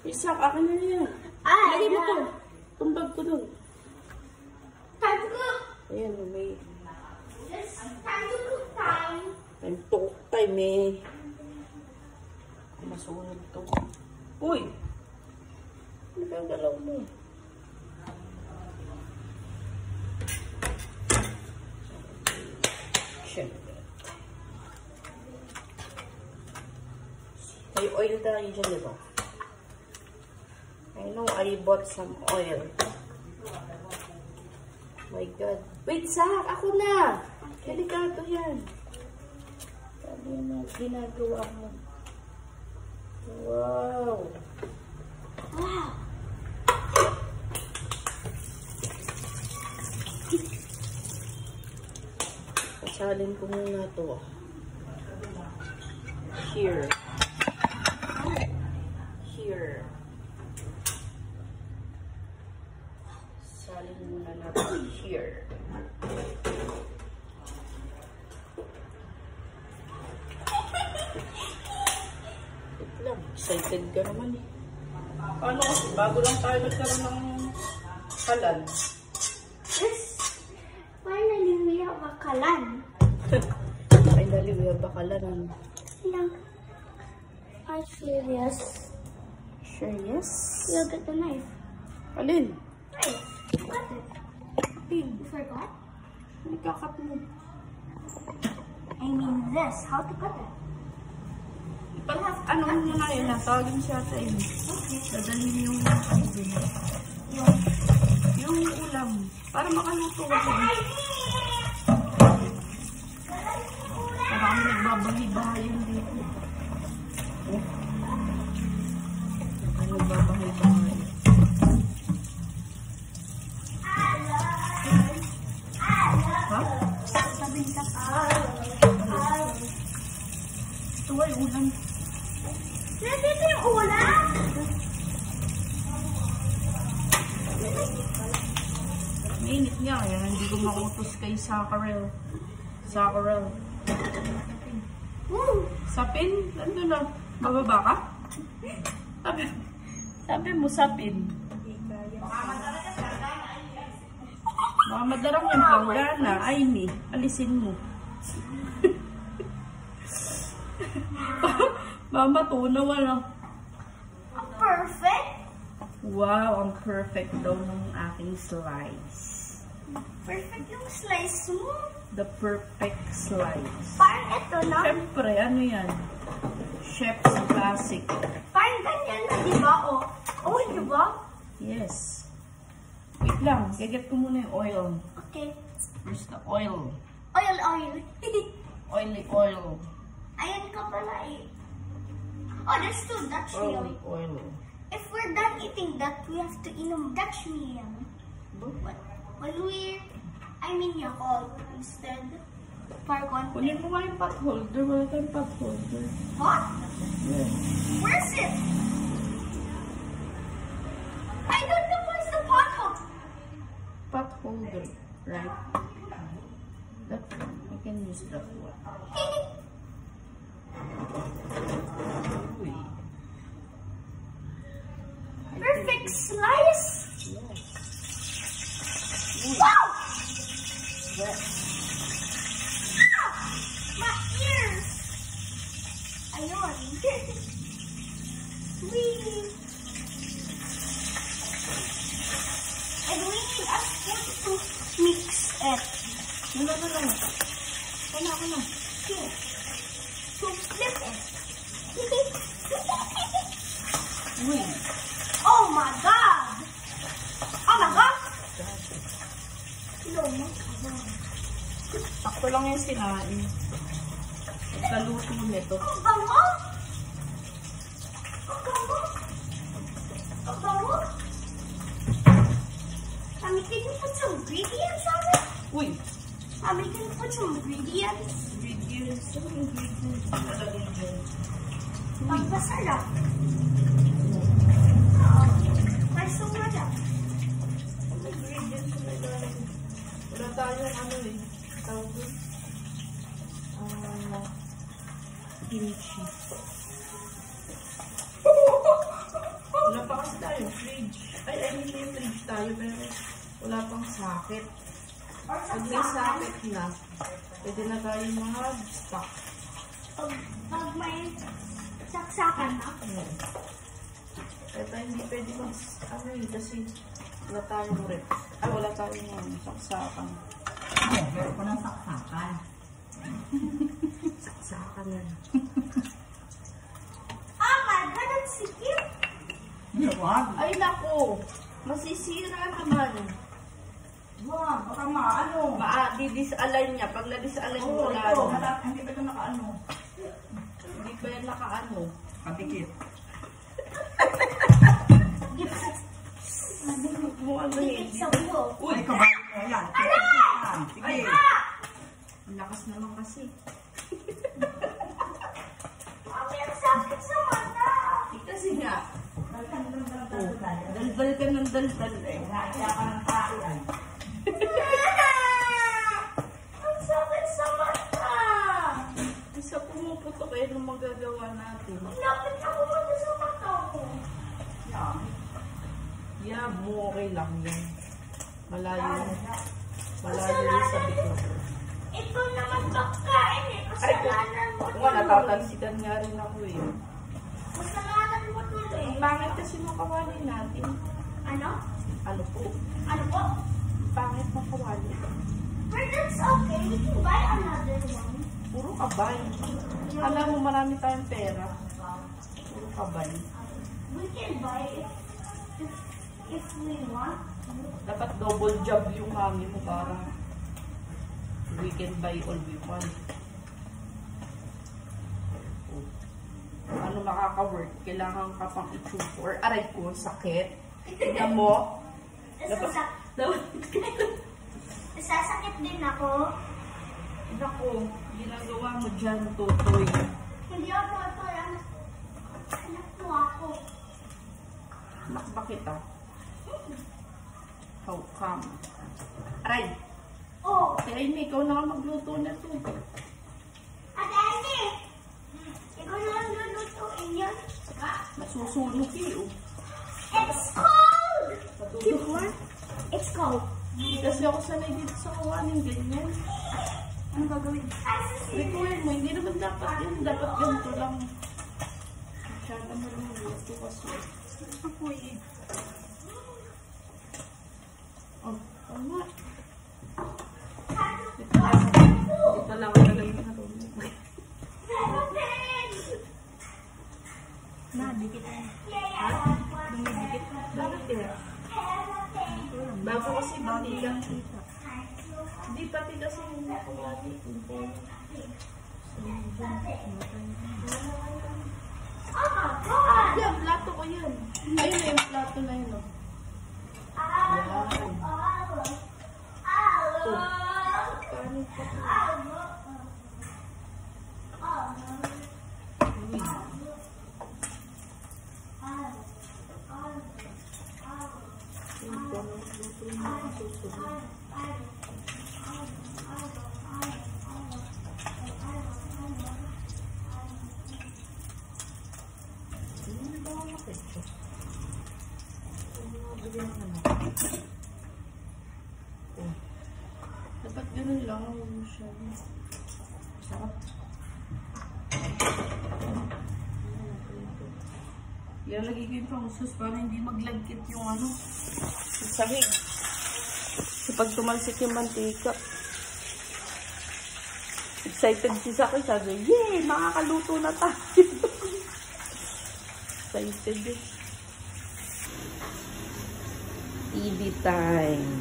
Isak, akin na yan. Lagay mo to. Tumbag ko doon. Time to cook. Ayan, may... It's time to cook time. Time to cook time eh. Masunog to. Uy! Ano ba yung galaw mo? Siyempre. May oil tayo dyan, diba? I know I bought some oil. My God. Wait, Sak! Ako na! Delikado yan. Sabi mo, ginagawa mo. Wow! Wow. Pasalin ko muna to. Here. Here. Salin muna natin here. Wait lang. Excited ka naman eh. Paano kasi? Bago lang tayo nagkaroon ng kalan. Yes. Finally, we have a kalan. Finally, we have a kalan. Yeah. Actually, yes. Sure, yes? You get the knife. Alin? Knife. Cut it. Pig. You forgot? Hindi kakat mo. I mean this. How to cut it? Ano mo na yun? Tawagin siya sa inyo. Okay. Dadalhin yung yung ulam. Para makaluto ko siya. Para kami nagbabahay-bahayan dito. Oh. Ano nagbabahay-bahay? Ha? Sabihin ka. Ito ay ulam. Nandito yung ulam? Mainit nga kaya hindi ko makutos kay Sakarel. Sakarel. Sapin? Nandun na. Bababa ka? Sabi mo sapin. Baka madarang yung planggana. Ay ni, alisin mo. Mama, tunaw wala. Perfect. Wow, ang perfect daw ng aking slice. Perfect yung slice mo. The perfect slice. Parang ito lang. Siyempre, ano yan? Chef's Classic. Parang ganyan na, di ba? Oh, oh di ba? Yes. Wait lang, gagat ko muna yung oil. Okay. Where's the oil? Oil, oil. Oily oil. Ayan ka pala eh. Oh, there's still Dutch meal. Oily oil. If we're done eating that, we have to inom Dutch meal. When I mean Yakult instead. For one Kunin thing. mo nga yung pot holder. Wala tayong pot holder. What? Yeah. Where's it? I don't know where's the bottle. Pot holder, right? That one. I can use that one. Uy. Perfect slice. Yes. Wow! Yes. Ah! My ears. Ayun. Wee. And we need a spoon to mix it. No. Ako na. Here. To flip it. Uy. Oh my god! Oh my god! No, Sakto lang yung sinain. Kaluto nito. ang bango! Ang bango! Ang bango! Mommy, can you put some ingredients on it? Uy. Mommy, can you put some ingredients? Ingredients. Anong ingredients? Nakalagay dyan. Magpasarap. May sumada. Ang ingredients na nagalagay. Wala tayong ano eh. Tawag doon. Kimchi. Wala fridge tayo pero wala pang socket. Pag may socket na, pwede na tayo mag-stock. Pag may saksakan na. Ito hindi pwede mag-ano kasi wala tayong rep. Wala tayong saksakan. Meron ko ng saksakan. Saksakan yan. Oh my God, that's sikip. Wag. Ay naku! Masisira naman. Wag. Baka maano. Didisalign niya. Pag na-disalign mo, wala ito. na. Hindi pa ito nakaano. Hindi pa yan nakaano. Katikit. Mo ano Sikip hindi. sa buho. Uy! Ay, kabalo mo yan. Sige. Ang lakas naman kasi. Mami, ang sakit sa mata. Kasi nga. Daldal ka ng daldal eh. Kaya ka ng tao ay. Ang sakit sa mata. Isa pumuputok eh nung magagawa natin. Lapit ako mata sa mata ko. Yan. Yeah, mo okay lang yan. Malayo yung sabi ko. Ito naman pagkain eh. Kasalanan mo Kung nga, natatalsikan nga rin ako eh. Kasalanan mo tuloy. Ang pangit kasi ng kawali natin. Ano? Ano po? Ano po? Ang pangit ng kawali. But that's okay. We can buy another one. Puro kabay. Alam mo, marami tayong pera. Puro kabay. We can buy it if we want. Dapat double job yung mami mo para we can buy all we want. Ano makaka-work? Kailangan ka pang i-tube or aray ko, sakit. Tignan mo. Sasakit din ako. Naku, ginagawa mo dyan, tutoy. Hindi ako ito. Anak po ako. Anak ba kita? How come? Aray! Oh, Kaya Amy, ikaw na nga magluto na to. Ate Amy! Ikaw na lang lulutuin yun. Nasusunog eh, oh. It's cold! Patuloy. It's cold. Hindi kasi ako sanay dito sa kawanin, ganyan. Ano gagawin? Record mo, hindi naman dapat yun. Dapat ganito lang. Masyada mo lang luto kasi. Ako eh. Oh, tama. Ito lang ako nalagay na ito. Dikit. Ha? Dumidikit. Bakit eh? Bago kasi batigang kita. Hindi pati kasi yung nakawali. Oh my God! Yan, plato ko yan. Ayun na yung plato na yun. Oh. Yan. Paano pa ito? Dapat ganun lang ang siya. Sarap. Yan, lagi ko yung pang-sus para hindi maglagkit yung ano, yung sahig. So, pag tumalsik yung mantika. Excited si Saki, sabi, yay! Makakaluto na tayo. Excited eh. TV time.